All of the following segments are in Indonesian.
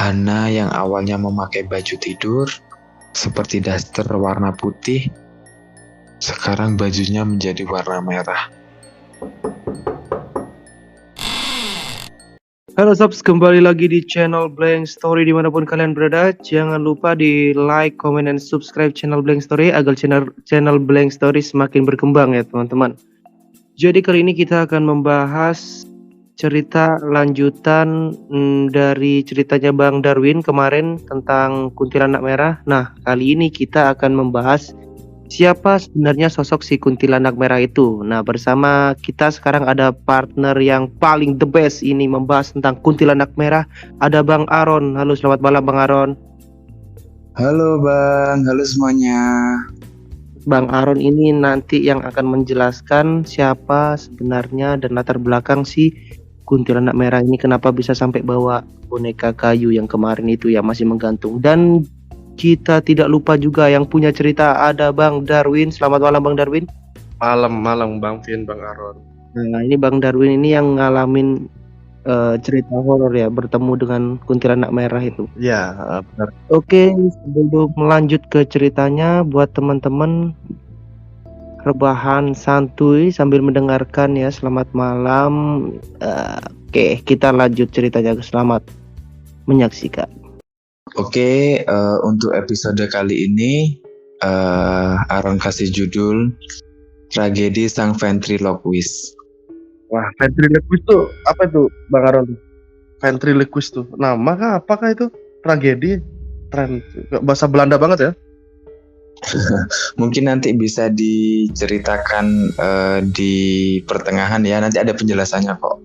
Hana yang awalnya memakai baju tidur seperti daster warna putih, sekarang bajunya menjadi warna merah. Halo Sobs, kembali lagi di channel Blank Story dimanapun kalian berada. Jangan lupa di like, comment, dan subscribe channel Blank Story agar channel Blank Story semakin berkembang ya teman-teman. Jadi kali ini kita akan membahas cerita lanjutan dari ceritanya Bang Darwin kemarin tentang kuntilanak merah. Nah, kali ini kita akan membahas siapa sebenarnya sosok si kuntilanak merah itu. Nah, bersama kita sekarang ada partner yang paling the best ini membahas tentang kuntilanak merah. Ada Bang Aron. Halo, selamat malam Bang Aron. Halo Bang, halo semuanya. Bang Aron ini nanti yang akan menjelaskan siapa sebenarnya dan latar belakang si kuntilanak merah ini, kenapa bisa sampai bawa boneka kayu yang kemarin itu yang masih menggantung. Dan kita tidak lupa juga yang punya cerita ada Bang Darwin. Selamat malam Bang Darwin. Malam Bang Vin, Bang Aron. Nah, ini Bang Darwin ini yang ngalamin cerita horor ya, bertemu dengan kuntilanak merah itu. Ya, benar. Oke, sebelum melanjut ke ceritanya, buat teman-teman rebahan santuy sambil mendengarkan ya. Selamat malam. Oke, kita lanjut ceritanya. Selamat menyaksikan. Oke, untuk episode kali ini Aron kasih judul Tragedi Sang Ventriloquist. Wah, ventriloquist tuh apa itu, Bang Aron? Ventriloquist tuh nama kah? Apakah itu tragedi? Bahasa Belanda banget ya? Mungkin nanti bisa diceritakan di pertengahan ya, nanti ada penjelasannya kok.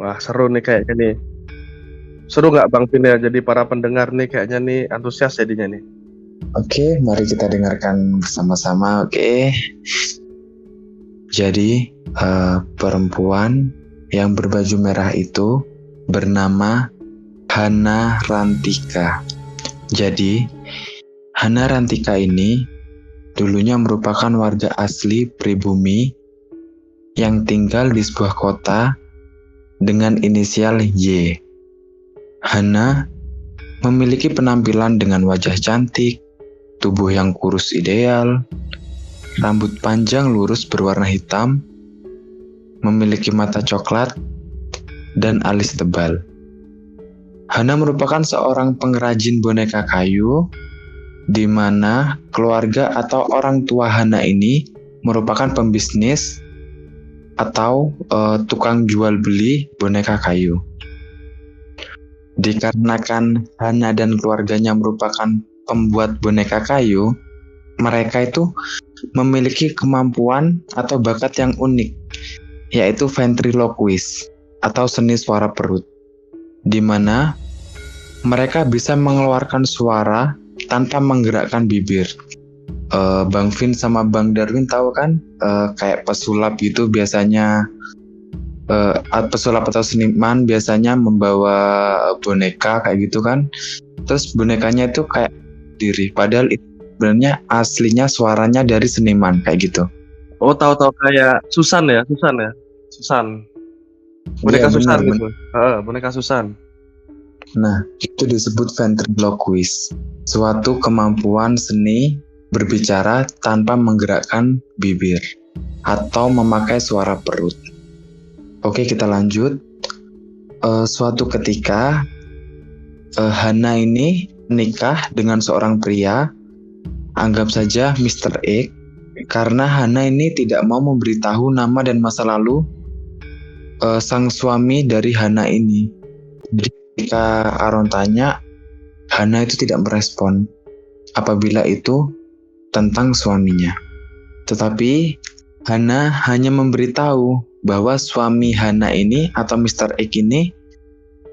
Wah, seru nih kayaknya nih. Seru nggak Bang Vin ya? Jadi para pendengar nih kayaknya nih antusias jadinya nih. Oke, mari kita dengarkan bersama-sama. Oke. Jadi perempuan yang berbaju merah itu bernama Hana Rantika. Jadi Hana Rantika ini dulunya merupakan warga asli pribumi yang tinggal di sebuah kota dengan inisial Y. Hana memiliki penampilan dengan wajah cantik, tubuh yang kurus ideal, rambut panjang lurus berwarna hitam, memiliki mata coklat, dan alis tebal. Hana merupakan seorang pengrajin boneka kayu, di mana keluarga atau orang tua Hana ini merupakan pembisnis atau tukang jual beli boneka kayu. Dikarenakan Hana dan keluarganya merupakan pembuat boneka kayu, mereka itu memiliki kemampuan atau bakat yang unik, yaitu ventriloquist atau seni suara perut, di mana mereka bisa mengeluarkan suara tanpa menggerakkan bibir. Bang Vin sama Bang Darwin tahu kan, kayak pesulap gitu biasanya, pesulap atau seniman biasanya membawa boneka kayak gitu kan, terus bonekanya itu kayak diri, padahal itu sebenarnya aslinya suaranya dari seniman kayak gitu. Oh, tahu-tahu kayak Susan ya? Susan. Boneka Iya, Susan benar, gitu. Boneka Susan. Nah, itu disebut ventriloquist, suatu kemampuan seni berbicara tanpa menggerakkan bibir atau memakai suara perut. Oke, kita lanjut. Suatu ketika Hana ini menikah dengan seorang pria, anggap saja Mr. X, karena Hana ini tidak mau memberitahu nama dan masa lalu sang suami dari Hana ini. Jadi ketika Aron tanya, Hana itu tidak merespon apabila itu tentang suaminya. Tetapi Hana hanya memberitahu bahwa suami Hana ini atau Mr. X ini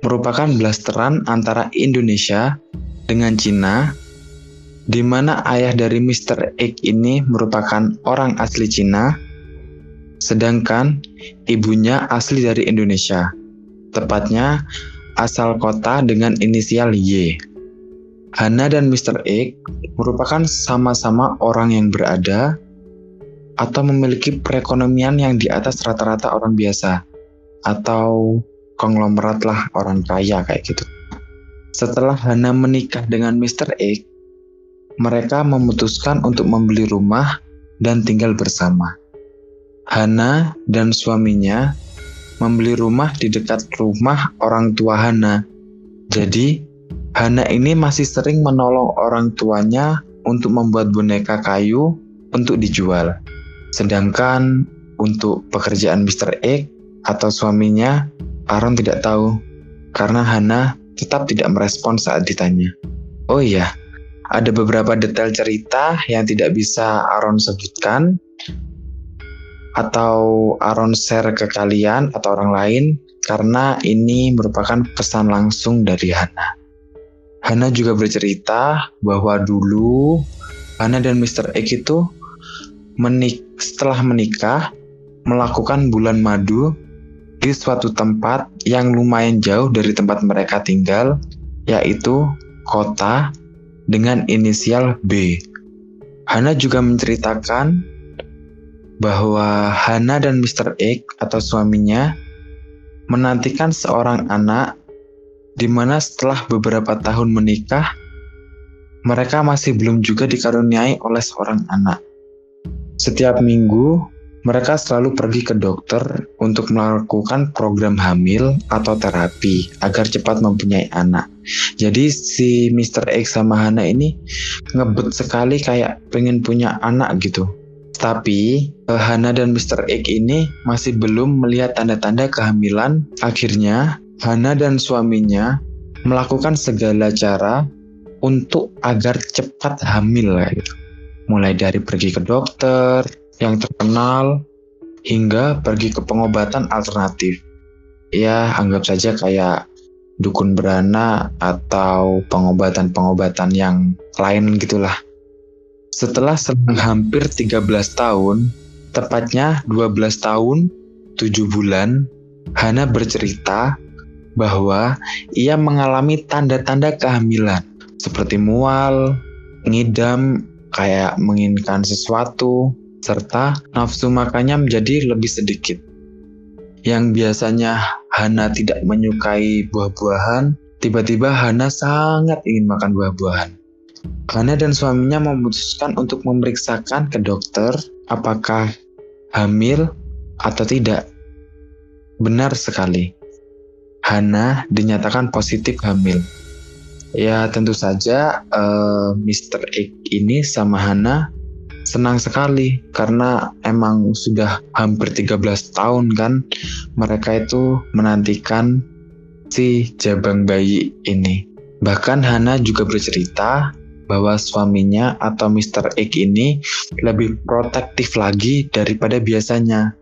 merupakan blasteran antara Indonesia dengan Cina, di mana ayah dari Mr. X ini merupakan orang asli Cina, sedangkan ibunya asli dari Indonesia, tepatnya asal kota dengan inisial Y. Hana dan Mr. X merupakan sama-sama orang yang berada atau memiliki perekonomian yang di atas rata-rata orang biasa, atau konglomerat lah, orang kaya kayak gitu. Setelah Hana menikah dengan Mr. X, mereka memutuskan untuk membeli rumah dan tinggal bersama. Hana dan suaminya membeli rumah di dekat rumah orang tua Hana. Jadi, Hana ini masih sering menolong orang tuanya untuk membuat boneka kayu untuk dijual. Sedangkan untuk pekerjaan Mr. X atau suaminya, Aaron tidak tahu karena Hana tetap tidak merespon saat ditanya. Oh iya, ada beberapa detail cerita yang tidak bisa Aaron sebutkan atau Aaron share ke kalian atau orang lain karena ini merupakan pesan langsung dari Hana. Hana juga bercerita bahwa dulu Hana dan Mr. X itu setelah menikah melakukan bulan madu di suatu tempat yang lumayan jauh dari tempat mereka tinggal, yaitu kota dengan inisial B. Hana juga menceritakan bahwa Hana dan Mr. X atau suaminya menantikan seorang anak di mana setelah beberapa tahun menikah, mereka masih belum juga dikaruniai oleh seorang anak. Setiap minggu, mereka selalu pergi ke dokter untuk melakukan program hamil atau terapi agar cepat mempunyai anak. Jadi si Mr. X sama Hana ini ngebet sekali kayak pengen punya anak gitu. Tapi Hana dan Mr. X ini masih belum melihat tanda-tanda kehamilan. Akhirnya Hana dan suaminya melakukan segala cara untuk agar cepat hamil gitu. Mulai dari pergi ke dokter yang terkenal hingga pergi ke pengobatan alternatif. Ya, anggap saja kayak dukun beranak atau pengobatan-pengobatan yang lain gitulah. Setelah selang hampir 13 tahun, tepatnya 12 tahun, 7 bulan, Hana bercerita bahwa ia mengalami tanda-tanda kehamilan seperti mual, ngidam, kayak menginginkan sesuatu, serta nafsu makannya menjadi lebih sedikit. Yang biasanya Hana tidak menyukai buah-buahan, tiba-tiba Hana sangat ingin makan buah-buahan. Hana dan suaminya memutuskan untuk memeriksakan ke dokter apakah hamil atau tidak. Benar sekali, Hana dinyatakan positif hamil. Ya tentu saja Mr. X ini sama Hana senang sekali karena emang sudah hampir 13 tahun kan mereka itu menantikan si jabang bayi ini. Bahkan Hana juga bercerita bahwa suaminya atau Mr. X ini lebih protektif lagi daripada biasanya.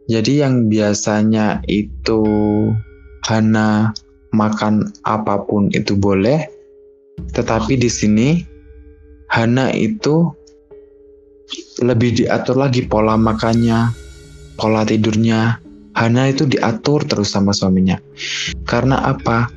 Jadi yang biasanya itu Hana makan apapun itu boleh, tetapi di sini Hana itu lebih diatur lagi pola makannya, pola tidurnya. Hana itu diatur terus sama suaminya. Karena apa?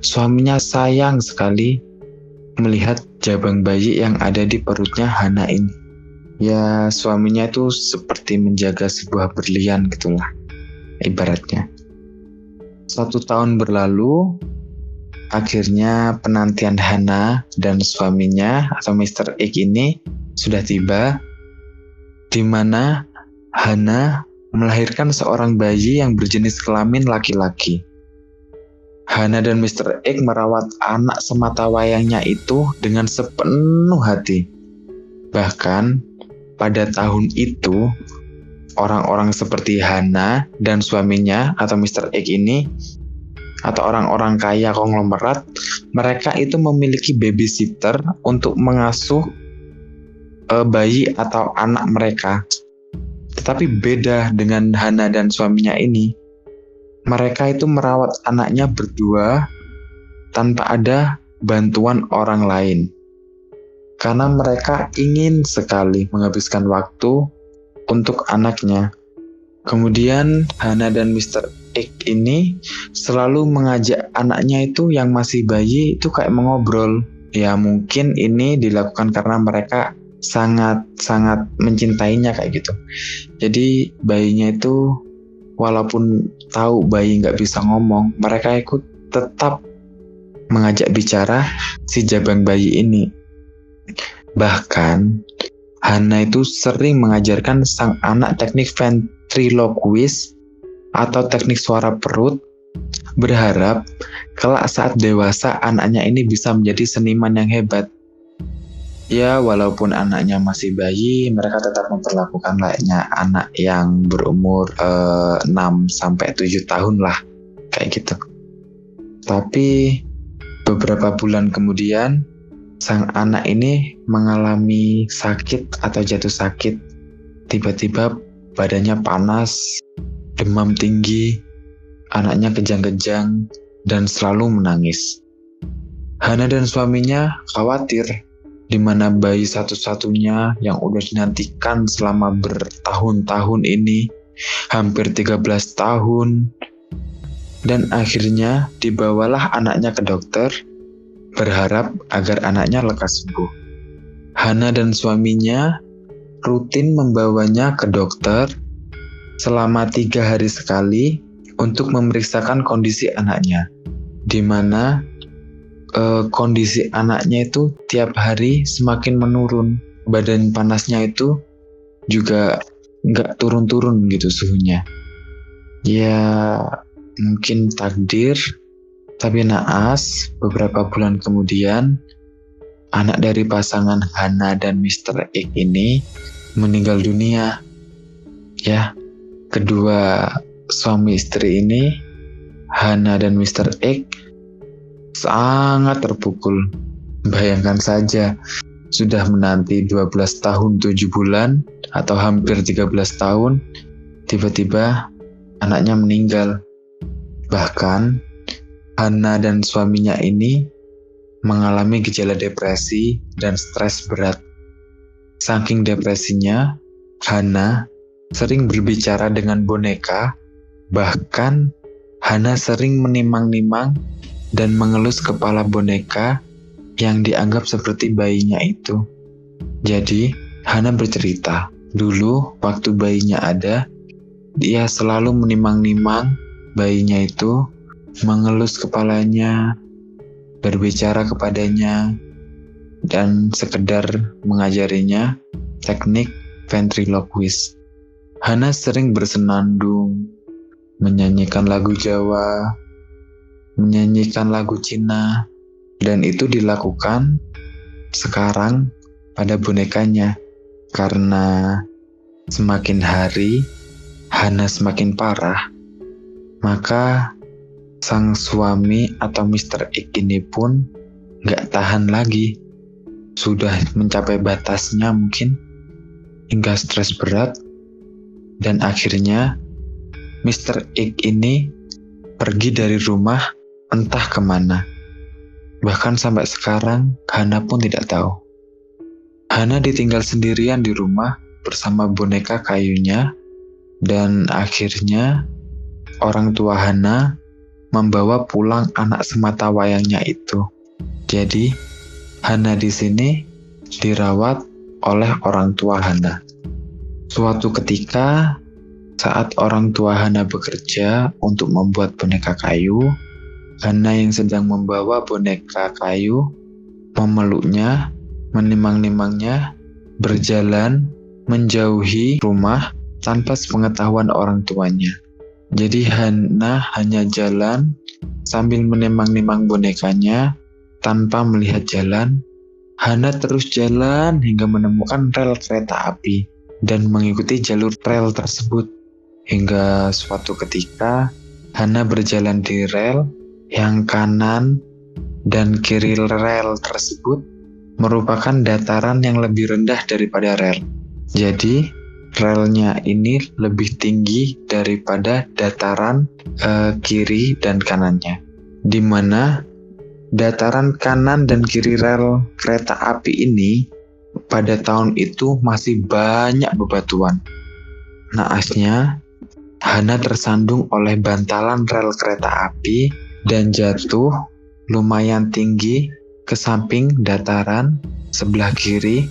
Suaminya sayang sekali melihat jabang bayi yang ada di perutnya Hana ini. Ya suaminya itu seperti menjaga sebuah berlian gitulah ibaratnya. 1 tahun berlalu, akhirnya penantian Hana dan suaminya atau Mr. X ini sudah tiba, di mana Hana melahirkan seorang bayi yang berjenis kelamin laki-laki. Hana dan Mr. X merawat anak semata wayangnya itu dengan sepenuh hati. Bahkan pada tahun itu, orang-orang seperti Hana dan suaminya atau Mr. X ini atau orang-orang kaya konglomerat, mereka itu memiliki babysitter untuk mengasuh bayi atau anak mereka. Tetapi beda dengan Hana dan suaminya ini, mereka itu merawat anaknya berdua tanpa ada bantuan orang lain. Karena mereka ingin sekali menghabiskan waktu untuk anaknya. Kemudian Hana dan Mr. X ini selalu mengajak anaknya itu yang masih bayi itu kayak mengobrol. Ya mungkin ini dilakukan karena mereka sangat mencintainya kayak gitu. Jadi bayinya itu walaupun tahu bayi nggak bisa ngomong, mereka ikut tetap mengajak bicara si jabang bayi ini. Bahkan, Hana itu sering mengajarkan sang anak teknik ventriloquist atau teknik suara perut, berharap kelak saat dewasa anaknya ini bisa menjadi seniman yang hebat. Ya, walaupun anaknya masih bayi, mereka tetap memperlakukan layaknya anak yang berumur 6-7 tahun lah, kayak gitu. Tapi beberapa bulan kemudian, sang anak ini mengalami sakit atau jatuh sakit. Tiba-tiba badannya panas, demam tinggi, anaknya kejang-kejang, dan selalu menangis. Hana dan suaminya khawatir di mana bayi satu-satunya yang udah dinantikan selama bertahun-tahun ini, hampir 13 tahun. Dan akhirnya dibawalah anaknya ke dokter, berharap agar anaknya lekas sembuh. Hana dan suaminya rutin membawanya ke dokter selama 3 hari sekali untuk memeriksakan kondisi anaknya, di mana kondisi anaknya itu tiap hari semakin menurun. Badan panasnya itu juga nggak turun-turun gitu suhunya. Ya mungkin takdir, tapi naas beberapa bulan kemudian anak dari pasangan Hana dan Mr. X ini meninggal dunia. Ya, kedua suami istri ini, Hana dan Mr. X, sangat terpukul. Bayangkan saja, sudah menanti 12 tahun 7 bulan atau hampir 13 tahun, tiba-tiba anaknya meninggal. Bahkan Hana dan suaminya ini mengalami gejala depresi dan stres berat. Saking depresinya, Hana sering berbicara dengan boneka, bahkan Hana sering menimang-nimang dan mengelus kepala boneka yang dianggap seperti bayinya itu. Jadi, Hana bercerita, dulu waktu bayinya ada, dia selalu menimang-nimang bayinya itu, mengelus kepalanya, berbicara kepadanya, dan sekedar mengajarinya teknik ventriloquist. Hana sering bersenandung, menyanyikan lagu Jawa, menyanyikan lagu Cina, dan itu dilakukan sekarang pada bonekanya. Karena semakin hari Hana semakin parah, maka sang suami atau Mr. X ini pun gak tahan lagi. Sudah mencapai batasnya mungkin, hingga stres berat, dan akhirnya Mr. X ini pergi dari rumah entah kemana. Bahkan sampai sekarang Hana pun tidak tahu. Hana ditinggal sendirian di rumah bersama boneka kayunya, dan akhirnya orang tua Hana membawa pulang anak sematawayangnya itu. Jadi Hana di sini dirawat oleh orang tua Hana. Suatu ketika saat orang tua Hana bekerja untuk membuat boneka kayu, Hana yang sedang membawa boneka kayu memeluknya, menimang-nimangnya, berjalan menjauhi rumah tanpa sepengetahuan orang tuanya. Jadi Hana hanya jalan sambil menimang-nimang bonekanya tanpa melihat jalan. Hana terus jalan hingga menemukan rel kereta api dan mengikuti jalur rel tersebut. Hingga suatu ketika Hana berjalan di rel yang kanan dan kiri rel tersebut merupakan dataran yang lebih rendah daripada rel. Jadi relnya ini lebih tinggi daripada dataran kiri dan kanannya, di mana dataran kanan dan kiri rel kereta api ini pada tahun itu masih banyak bebatuan. Naasnya, Hana tersandung oleh bantalan rel kereta api dan jatuh lumayan tinggi ke samping dataran sebelah kiri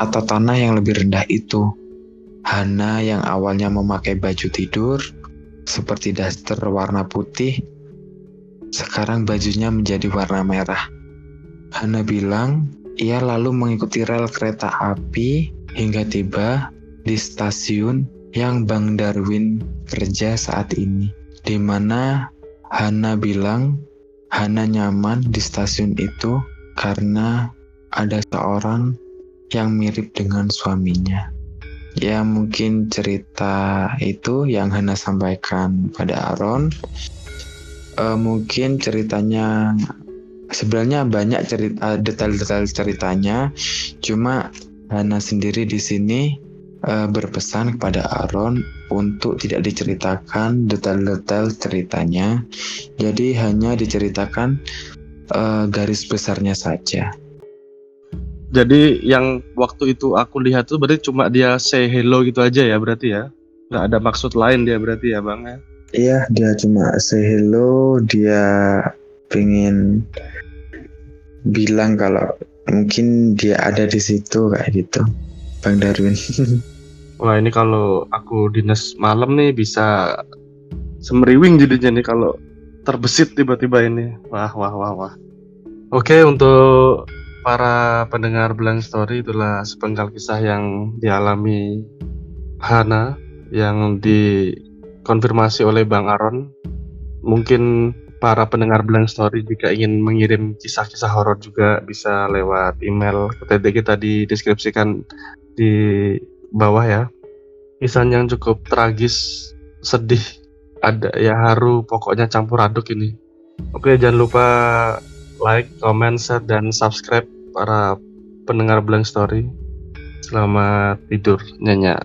atau tanah yang lebih rendah itu. Hana yang awalnya memakai baju tidur seperti daster warna putih, Sekarang bajunya menjadi warna merah. Hana bilang, ia lalu mengikuti rel kereta api hingga tiba di stasiun yang Bang Darwin kerja saat ini. Di mana Hana bilang Hana nyaman di stasiun itu karena ada seorang yang mirip dengan suaminya. Ya mungkin cerita itu yang Hana sampaikan pada Aaron. Mungkin ceritanya sebenarnya banyak cerita, detail-detail ceritanya. Cuma Hana sendiri di sini berpesan kepada Aaron untuk tidak diceritakan detail-detail ceritanya. Jadi hanya diceritakan garis besarnya saja. Jadi yang waktu itu aku lihat tuh berarti cuma dia say hello gitu aja ya berarti ya? Nggak ada maksud lain dia berarti ya Bang ya? Iya, dia cuma say hello, dia pengen bilang kalau mungkin dia ada di situ kayak gitu, Bang Darwin. Wah ini kalau aku dinas malam nih bisa semeriwing jadinya nih kalau terbesit tiba-tiba ini. Wah. Oke, untuk para pendengar Blank Story, itulah sepenggal kisah yang dialami Hana yang dikonfirmasi oleh Bang Aaron. Mungkin para pendengar Blank Story jika ingin mengirim kisah-kisah horor juga bisa lewat email kita dideskripsikan di bawah ya. Kisah yang cukup tragis, sedih, ada ya haru, pokoknya campur aduk ini. Oke, jangan lupa like, comment, share, dan subscribe para pendengar Blank Story. Selamat tidur nyenyak.